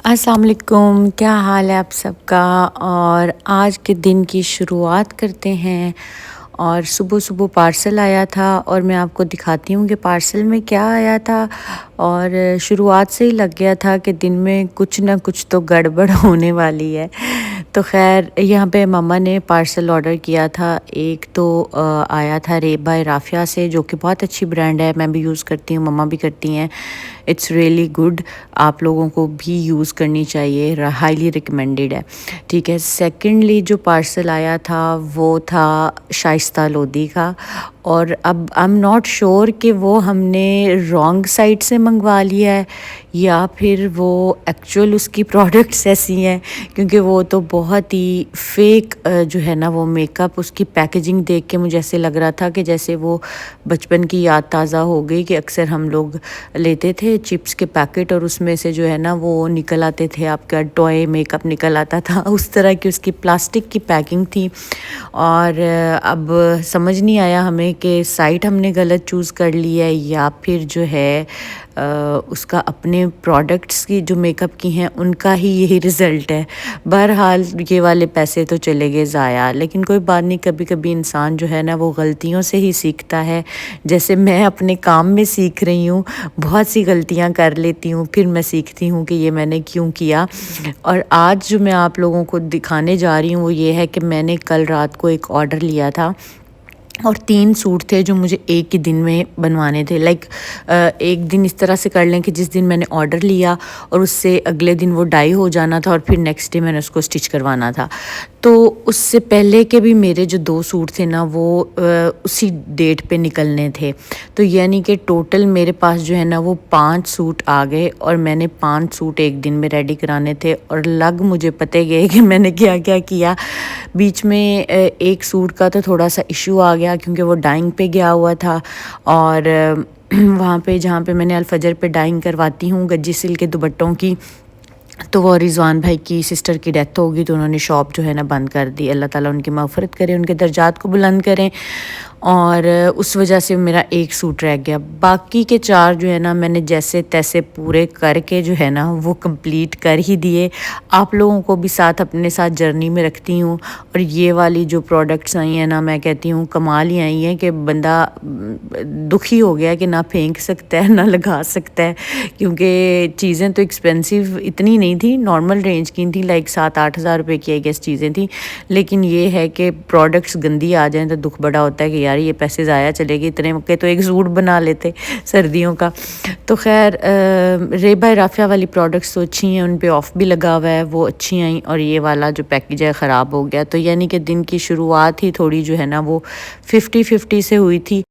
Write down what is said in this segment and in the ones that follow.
अस्सलाम वालेकुम, क्या हाल है आप सबका। और आज के दिन की शुरुआत करते हैं। और सुबह-सुबह पार्सल आया था और मैं आपको दिखाती हूँ कि पार्सल में क्या आया था। और शुरुआत से ही लग गया था कि दिन में कुछ ना कुछ तो गड़बड़ होने वाली है। तो ख़ैर यहाँ पे मम्मा ने पार्सल ऑर्डर किया था। एक तो आया था रेब बाय राफ़िया से, जो कि बहुत अच्छी ब्रांड है, मैं भी यूज़ करती हूँ, मम्मा भी करती हैं। इट्स रियली गुड, आप लोगों को भी यूज़ करनी चाहिए, हाईली रिकमेंडेड है। ठीक है, सेकंडली जो पार्सल आया था वो था शाइस्ता लोधी का। और अब आई एम नॉट श्योर कि वो हमने रॉन्ग साइट से मंगवा लिया है या फिर वो एक्चुअल उसकी प्रोडक्ट्स ऐसी हैं, क्योंकि वो तो बहुत ही फेक जो है ना वो मेकअप, उसकी पैकेजिंग देख के मुझे ऐसे लग रहा था कि जैसे वो बचपन की याद ताज़ा हो गई कि अक्सर हम लोग लेते थे चिप्स के पैकेट और उसमें से जो है ना वो निकल आते थे, आपका टॉय मेकअप निकल आता था, उस तरह की उसकी प्लास्टिक की पैकिंग थी। और अब समझ नहीं आया हमें कि साइट हमने गलत चूज़ कर ली है या फिर जो है उसका अपने प्रोडक्ट्स की जो मेकअप की हैं उनका ही यही रिज़ल्ट है। बहरहाल ये वाले पैसे तो चले गए ज़ाया, लेकिन कोई बात नहीं, कभी कभी इंसान जो है ना वो गलतियों से ही सीखता है। जैसे मैं अपने काम में सीख रही हूँ, बहुत सी गलतियाँ कर लेती हूँ, फिर मैं सीखती हूँ कि ये मैंने क्यों किया। और आज जो मैं आप लोगों को दिखाने जा रही हूँ वो ये है कि मैंने कल रात को एक ऑर्डर लिया था और 3 सूट थे जो मुझे एक ही दिन में बनवाने थे। एक दिन इस तरह से कर लें कि जिस दिन मैंने ऑर्डर लिया और उससे अगले दिन वो डाई हो जाना था और फिर नेक्स्ट डे मैंने उसको स्टिच करवाना था। तो उससे पहले के भी मेरे जो 2 सूट थे ना वो उसी डेट पे निकलने थे। तो यानी कि टोटल मेरे पास जो है ना वो 5 सूट आ गए और मैंने 5 सूट एक दिन में रेडी कराने थे। और लग मुझे पते गए कि मैंने क्या-क्या किया। बीच में एक सूट का तो थोड़ा सा इशू आ गया क्योंकि वो डाइंग पे गया हुआ था। और वहाँ पे जहाँ पे मैंने अल-फजर पे डाइंग करवाती हूँ गज्जी सिल्क के दुपट्टों की, तो वो रिज़वान भाई की सिस्टर की डेथ हो गई तो उन्होंने शॉप जो है ना बंद कर दी। अल्लाह ताला उनकी मग़फ़िरत करे, उनके दर्जात को बुलंद करें। और उस वजह से मेरा एक सूट रह गया। बाकी के 4 जो है ना मैंने जैसे तैसे पूरे करके जो है ना वो कंप्लीट कर ही दिए। आप लोगों को भी साथ अपने साथ जर्नी में रखती हूँ। और ये वाली जो प्रोडक्ट्स आई हैं ना, मैं कहती हूँ कमाल ही आई हैं कि बंदा दुखी हो गया कि ना फेंक सकता है ना लगा सकता है, क्योंकि चीज़ें तो एक्सपेंसिव इतनी नहीं थी, नॉर्मल रेंज की थी, लाइक 7-8 हज़ार रुपये की आई गेस चीज़ें थी। लेकिन ये है कि प्रोडक्ट्स गंदी आ जाएँ तो दुख बड़ा होता है कि यार ये पैसे ज़ाया चले गए, इतने के तो एक सूट बना लेते सर्दियों का। तो खैर रेब बाय राफ़िया वाली प्रोडक्ट्स तो अच्छी हैं, उन पे ऑफ़ भी लगा हुआ है, वो अच्छी आई। और ये वाला जो पैकेज है ख़राब हो गया। तो यानी कि दिन की शुरुआत ही थोड़ी जो है ना वो 50-50 से हुई थी।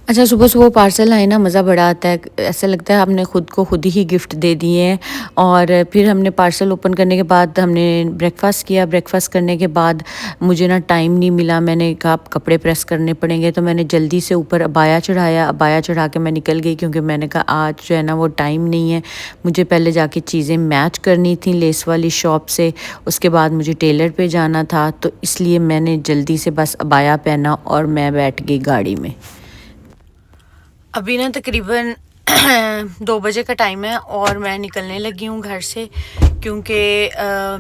अच्छा, सुबह-सुबह पार्सल आए ना मज़ा बड़ा आता है, ऐसा लगता है हमने खुद को खुद ही गिफ्ट दे दिए हैं। और फिर हमने पार्सल ओपन करने के बाद हमने ब्रेकफ़ास्ट किया। ब्रेकफ़ास्ट करने के बाद मुझे ना टाइम नहीं मिला, मैंने कहा अब कपड़े प्रेस करने पड़ेंगे, तो मैंने जल्दी से ऊपर अबाया चढ़ाया। अबाया चढ़ा के मैं निकल गई क्योंकि मैंने कहा आज जो है ना वो टाइम नहीं है, मुझे पहले जाके चीज़ें मैच करनी थी लेस वाली शॉप से, उसके बाद मुझे टेलर पे जाना था। तो इसलिए मैंने जल्दी से बस अबाया पहना और मैं बैठ गई गाड़ी में। अभी ना तकरीबन 2 बजे का टाइम है और मैं निकलने लगी हूँ घर से, क्योंकि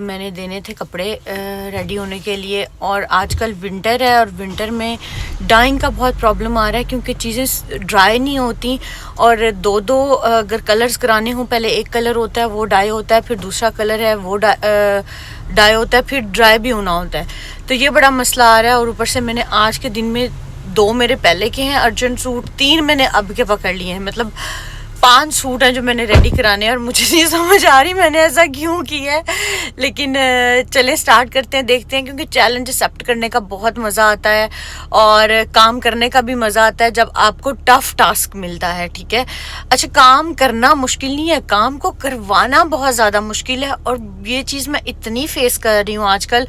मैंने देने थे कपड़े रेडी होने के लिए। और आजकल विंटर है और विंटर में डाइंग का बहुत प्रॉब्लम आ रहा है, क्योंकि चीज़ें ड्राई नहीं होती। और दो अगर कलर्स कराने हों, पहले एक कलर होता है वो डाई होता है, फिर दूसरा कलर है वो डाई होता है, फिर ड्राई भी होना होता है। तो ये बड़ा मसला आ रहा है। और ऊपर से मैंने आज के दिन में 2 मेरे पहले के हैं अर्जेंट सूट, 3 मैंने अब के पकड़ लिए हैं, मतलब 5 सूट हैं जो मैंने रेडी कराने हैं। और मुझे नहीं समझ आ रही मैंने ऐसा क्यों किया है, लेकिन चले स्टार्ट करते हैं, देखते हैं, क्योंकि चैलेंज एक्सेप्ट करने का बहुत मज़ा आता है और काम करने का भी मज़ा आता है जब आपको टफ टास्क मिलता है। ठीक है, अच्छा, काम करना मुश्किल नहीं है, काम को करवाना बहुत ज़्यादा मुश्किल है। और ये चीज़ मैं इतनी फेस कर रही हूँ आजकल।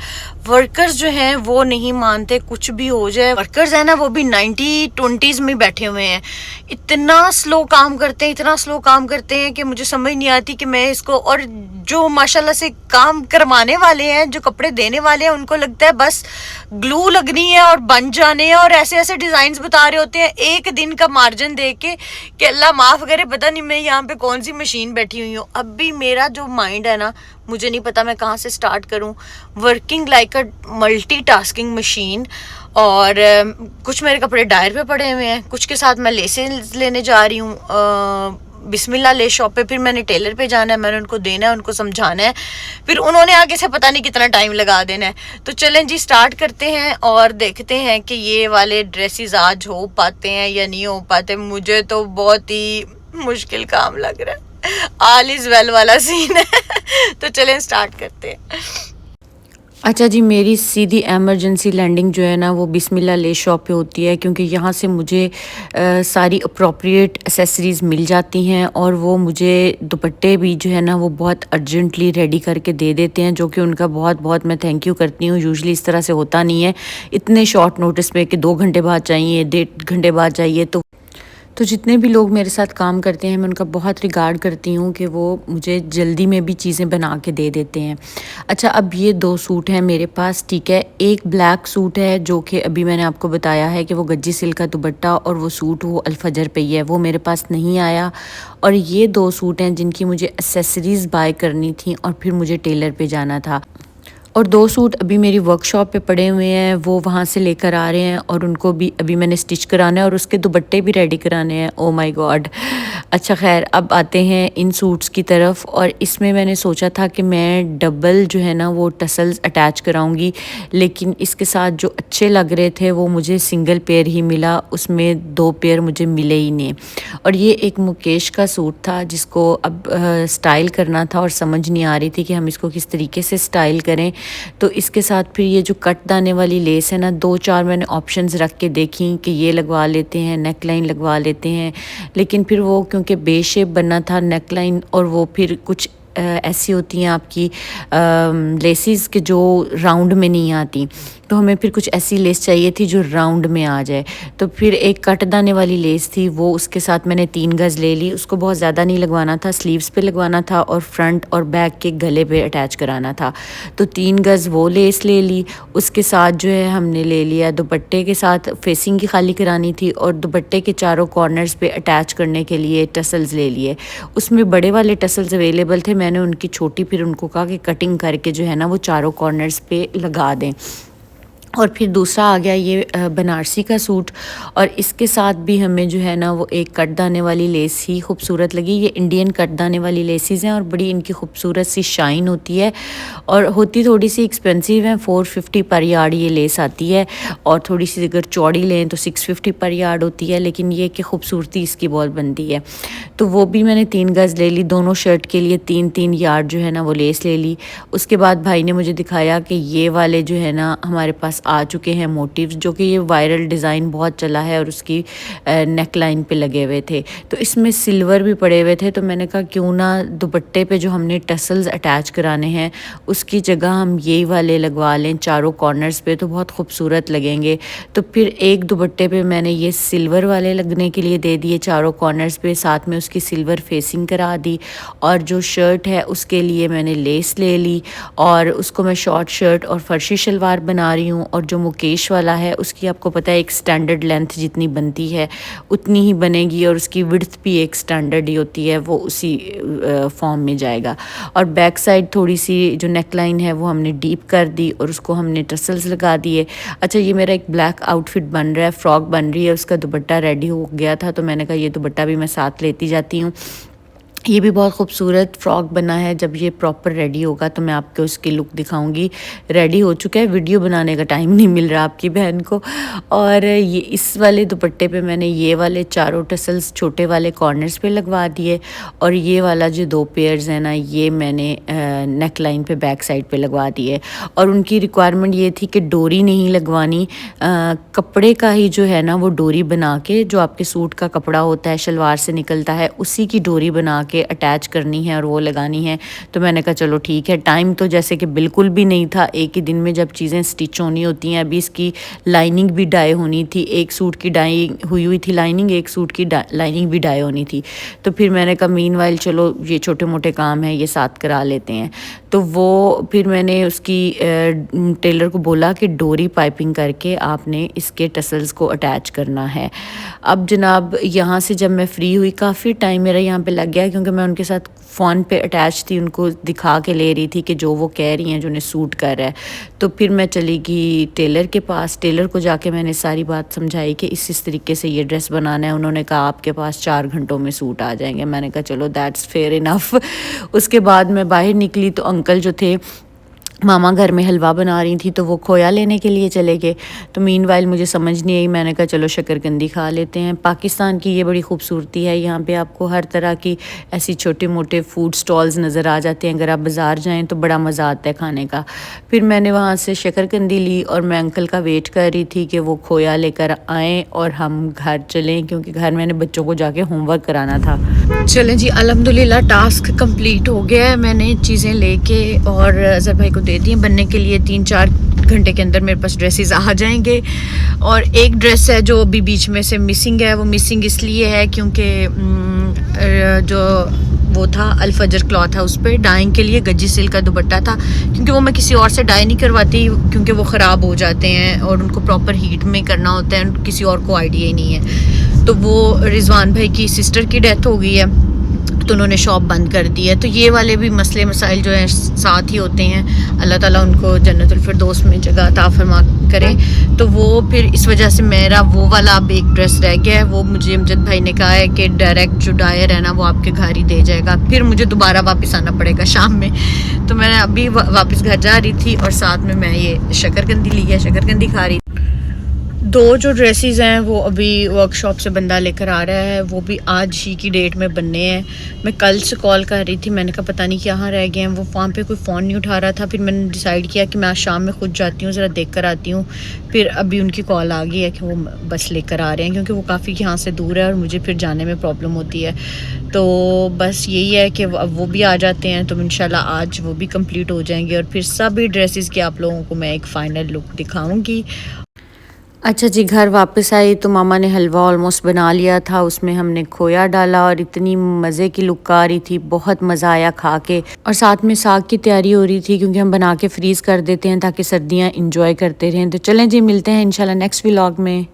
वर्कर्स जो हैं वो नहीं मानते, कुछ भी हो जाए। वर्कर्स है ना वो भी 90-20s में बैठे हुए हैं, इतना स्लो काम करते हैं, इतना इतना स्लो काम करते हैं कि मुझे समझ नहीं आती कि मैं इसको, और जो माशाल्लाह से काम करवाने वाले हैं, जो कपड़े देने वाले हैं, उनको लगता है बस ग्लू लगनी है और बन जाने हैं, और ऐसे ऐसे डिजाइन बता रहे होते हैं एक दिन का मार्जिन दे के कि अल्लाह माफ करे, पता नहीं मैं यहाँ पे कौन सी मशीन बैठी हुई हूँ। अब भी मेरा जो माइंड है ना, मुझे नहीं पता मैं कहाँ से स्टार्ट करूँ। वर्किंग लाइक अ मल्टीटास्किंग मशीन। और कुछ मेरे कपड़े डायर पे पड़े हुए हैं, कुछ के साथ मैं लेसेस लेने जा रही हूँ बिस्मिल्लाह ले शॉप पे। फिर मैंने टेलर पे जाना है, मैंने उनको देना है, उनको समझाना है, फिर उन्होंने आगे से पता नहीं कितना टाइम लगा देना है। तो चलें जी, स्टार्ट करते हैं और देखते हैं कि ये वाले ड्रेसेस आज हो पाते हैं या नहीं हो पाते। मुझे तो बहुत ही मुश्किल काम लग रहा है, ऑल इज वेल वाला सीन है। तो चलें स्टार्ट करते हैं। अच्छा जी, मेरी सीधी एमरजेंसी लैंडिंग जो है ना वो बिस्मिल्लाह ले शॉप पे होती है, क्योंकि यहाँ से मुझे सारी अप्रोप्रिएट एसेसरीज़ मिल जाती हैं, और वो मुझे दुपट्टे भी जो है ना वो बहुत अर्जेंटली रेडी करके दे देते हैं, जो कि उनका बहुत बहुत मैं थैंक यू करती हूँ। यूजुअली इस तरह से होता नहीं है इतने शॉर्ट नोटिस पे कि 2 घंटे बाद चाहिए, 1.5 घंटे बाद चाहिए। तो जितने भी लोग मेरे साथ काम करते हैं मैं उनका बहुत रिगार्ड करती हूँ कि वो मुझे जल्दी में भी चीज़ें बना के दे देते हैं। अच्छा, अब ये 2 सूट हैं मेरे पास, ठीक है। एक ब्लैक सूट है जो कि अभी मैंने आपको बताया है कि वो गज्जी सिल्क का दुपट्टा और वो सूट वो अल्फजर पे ही है, वो मेरे पास नहीं आया। और ये 2 सूट हैं जिनकी मुझे एक्सेसरीज़ बाय करनी थी और फिर मुझे टेलर पे जाना था। और 2 सूट अभी मेरी वर्कशॉप पे पड़े हुए हैं, वो वहाँ से लेकर आ रहे हैं और उनको भी अभी मैंने स्टिच कराना है और उसके दुपट्टे भी रेडी कराने हैं। Oh my God. अच्छा खैर, अब आते हैं इन सूट्स की तरफ। और इसमें मैंने सोचा था कि मैं डबल जो है ना वो टसल्स अटैच कराऊंगी, लेकिन इसके साथ जो अच्छे लग रहे थे वो मुझे सिंगल पेयर ही मिला, उसमें 2 पेयर मुझे मिले ही नहीं। और ये एक मुकेश का सूट था जिसको अब स्टाइल करना था और समझ नहीं आ रही थी कि हम इसको किस तरीके से स्टाइल करें। तो इसके साथ फिर ये जो कट दाने वाली लेस है ना, 2-4 मैंने ऑप्शंस रख के देखी कि ये लगवा लेते हैं, नेक लाइन लगवा लेते हैं, लेकिन फिर वो क्योंकि बे शेप बनना था नेक लाइन, और वो फिर कुछ ऐसी होती हैं आपकी लेसिस के जो राउंड में नहीं आती, तो हमें फिर कुछ ऐसी लेस चाहिए थी जो राउंड में आ जाए। तो फिर एक कटदाने वाली लेस थी, वो उसके साथ मैंने 3 गज़ ले ली। उसको बहुत ज़्यादा नहीं लगवाना था, स्लीव्स पे लगवाना था और फ्रंट और बैक के गले पे अटैच कराना था। तो 3 गज़ वो लेस ले ली। उसके साथ जो है हमने ले लिया दुपट्टे के साथ फेसिंग की खाली करानी थी, और दुपट्टे के चारों कॉर्नर्स पे अटैच करने के लिए टसल्स ले लिए। उसमें बड़े वाले टसल्स अवेलेबल थे, मैंने उनकी छोटी फिर उनको कहा कि कटिंग करके जो है ना वो चारों कॉर्नर्स पे लगा दें। और फिर दूसरा आ गया ये बनारसी का सूट, और इसके साथ भी हमें जो है ना वो एक कटदाने वाली लेस ही खूबसूरत लगी। ये इंडियन कटदाने वाली लेसेस हैं और बड़ी इनकी खूबसूरत सी शाइन होती है, और होती थोड़ी सी एक्सपेंसिव है। 450 पर यार्ड ये लेस आती है, और थोड़ी सी अगर चौड़ी लें तो 650 पर यार्ड होती है, लेकिन ये कि खूबसूरती इसकी बहुत बनती है। तो वो भी मैंने 3 गज़ ले ली, दोनों शर्ट के लिए 3-3 यार्ड जो है ना वो लेस ले ली। उसके बाद भाई ने मुझे दिखाया कि ये वाले जो है ना हमारे पास आ चुके हैं मोटिव्स, जो कि ये वायरल डिज़ाइन बहुत चला है और उसकी नेक लाइन पे लगे हुए थे। तो इसमें सिल्वर भी पड़े हुए थे, तो मैंने कहा क्यों ना दुपट्टे पे जो हमने टसल्स अटैच कराने हैं उसकी जगह हम यही वाले लगवा लें चारों कॉर्नर्स पे, तो बहुत खूबसूरत लगेंगे। तो फिर एक दुपट्टे पे मैंने ये सिल्वर वाले लगने के लिए दे दिए चारों कॉर्नर्स पे, साथ में उसकी सिल्वर फेसिंग करा दी। और जो शर्ट है उसके लिए मैंने लेस ले ली, और उसको मैं शॉर्ट शर्ट और फर्शी शलवार बना रही हूँ। और जो मुकेश वाला है उसकी आपको पता है एक स्टैंडर्ड लेंथ जितनी बनती है उतनी ही बनेगी, और उसकी विड्थ भी एक स्टैंडर्ड ही होती है, वो उसी फॉर्म में जाएगा। और बैक साइड थोड़ी सी जो नेक लाइन है वो हमने डीप कर दी और उसको हमने टसल्स लगा दिए। अच्छा, ये मेरा एक ब्लैक आउटफिट बन रहा है, फ्रॉक बन रही है, उसका दुपट्टा रेडी हो गया था, तो मैंने कहा ये दुपट्टा भी मैं साथ लेती जाती हूँ। ये भी बहुत खूबसूरत फ्रॉक बना है, जब ये प्रॉपर रेडी होगा तो मैं आपको उसकी लुक दिखाऊंगी। रेडी हो चुका है, वीडियो बनाने का टाइम नहीं मिल रहा आपकी बहन को। और ये इस वाले दुपट्टे पे मैंने ये वाले चारों टसल्स छोटे वाले कॉर्नर्स पे लगवा दिए, और ये वाला जो 2 पेयर्स हैं ना ये मैंने नेक लाइन पे बैक साइड पे लगवा दिए। और उनकी रिक्वायरमेंट ये थी कि डोरी नहीं लगवानी, कपड़े का ही जो है ना वो डोरी बना के, जो आपके सूट का कपड़ा होता है शलवार से निकलता है उसी की डोरी बना के के अटैच करनी है और वो लगानी है। तो मैंने कहा चलो ठीक है, टाइम तो जैसे कि बिल्कुल भी नहीं था, एक ही दिन में जब चीज़ें स्टिच होनी होती हैं। अभी इसकी लाइनिंग भी डाई होनी थी, एक सूट की डाई हुई थी लाइनिंग, एक सूट की लाइनिंग भी डाई होनी थी। तो फिर मैंने कहा मीनवाइल चलो ये छोटे मोटे काम हैं ये साथ करा लेते हैं। तो वो फिर मैंने उसकी टेलर को बोला कि डोरी पाइपिंग करके आपने इसके टसल्स को अटैच करना है। अब जनाब यहाँ से जब मैं फ़्री हुई, काफ़ी टाइम मेरा यहाँ पे लग गया क्योंकि मैं उनके साथ फ़ोन पे अटैच थी, उनको दिखा के ले रही थी कि जो वो कह रही हैं जो उन्हें सूट कर रहा है। तो फिर मैं चली गई टेलर के पास, टेलर को जाके मैंने सारी बात समझाई कि इस तरीके से ये ड्रेस बनाना है। उन्होंने कहा आपके पास 4 घंटों में सूट आ जाएंगे। मैंने कहा चलो दैट्स फेयर इनफ। उसके बाद मैं बाहर निकली तो अंकल जो थे मामा घर में हलवा बना रही थी, तो वो खोया लेने के लिए चले गए। तो मीनवाइल मुझे समझ नहीं आई, मैंने कहा चलो शकरकंदी खा लेते हैं। पाकिस्तान की ये बड़ी खूबसूरती है, यहाँ पे आपको हर तरह की ऐसी छोटे मोटे फूड स्टॉल्स नज़र आ जाते हैं। अगर आप बाज़ार जाएं तो बड़ा मज़ा आता है खाने का। फिर मैंने वहाँ से शकरकंदी ली और मैं अंकल का वेट कर रही थी कि वो खोया लेकर आएँ और हम घर चलें, क्योंकि घर मैंने बच्चों को जाके होमवर्क कराना था। चलें जी, अल्हम्दुलिल्लाह टास्क कंप्लीट हो गया है। मैंने चीज़ें लेके और अज़हर भाई को दे दी हैं बनने के लिए। 3-4 घंटे के अंदर मेरे पास ड्रेसेस आ जाएंगे। और एक ड्रेस है जो अभी बीच में से मिसिंग है। वो मिसिंग इसलिए है क्योंकि जो वो था अल्फजर क्लॉथ है, उस पर डाइंग के लिए गज्जी सिल्क का दुपट्टा था, क्योंकि वो मैं किसी और से डाई नहीं करवाती क्योंकि वो ख़राब हो जाते हैं और उनको प्रॉपर हीट में करना होता है, किसी और को आइडिया ही नहीं है। तो वो रिजवान भाई की सिस्टर की डेथ हो गई है तो उन्होंने शॉप बंद कर दी है। तो ये वाले भी मसले मसाइल जो हैं साथ ही होते हैं। अल्लाह ताला उनको जन्नतुल फिरदौस में जगह अता फरमा करे। तो वो फिर इस वजह से मेरा वो वाला अब एक ड्रेस रह गया है। वो मुझे अमजद भाई ने कहा है कि डायरेक्ट जो डायर है ना वो आपके घर ही दे जाएगा, फिर मुझे दोबारा वापस आना पड़ेगा शाम में। तो मैं अभी वापस घर जा रही थी और साथ में मैं ये शकरकंदी ली है, शकरकंदी खा रही। 2 जो ड्रेसेस हैं वो अभी वर्कशॉप से बंदा लेकर आ रहा है, वो भी आज ही की डेट में बनने हैं। मैं कल से कॉल कर रही थी, मैंने कहा पता नहीं कहाँ रह गए हैं। वो वहाँ पे कोई फ़ोन नहीं उठा रहा था। फिर मैंने डिसाइड किया कि मैं आज शाम में खुद जाती हूँ, ज़रा देख कर आती हूँ। फिर अभी उनकी कॉल आ गई है कि वो बस लेकर आ रहे हैं, क्योंकि वो काफ़ी यहाँ से दूर है और मुझे फिर जाने में प्रॉब्लम होती है। तो बस यही है कि अब वो भी आ जाते हैं तो इंशाल्लाह आज वो भी कंप्लीट हो जाएंगे और फिर सभी ड्रेसेस की आप लोगों को मैं एक फ़ाइनल लुक दिखाऊँगी। अच्छा जी, घर वापस आई तो मामा ने हलवा ऑलमोस्ट बना लिया था, उसमें हमने खोया डाला और इतनी मज़े की लुक आ रही थी, बहुत मज़ा आया खा के। और साथ में साग की तैयारी हो रही थी क्योंकि हम बना के फ्रीज़ कर देते हैं ताकि सर्दियाँ इंजॉय करते रहें। तो चलें जी, मिलते हैं इंशाल्लाह नेक्स्ट व्लॉग में।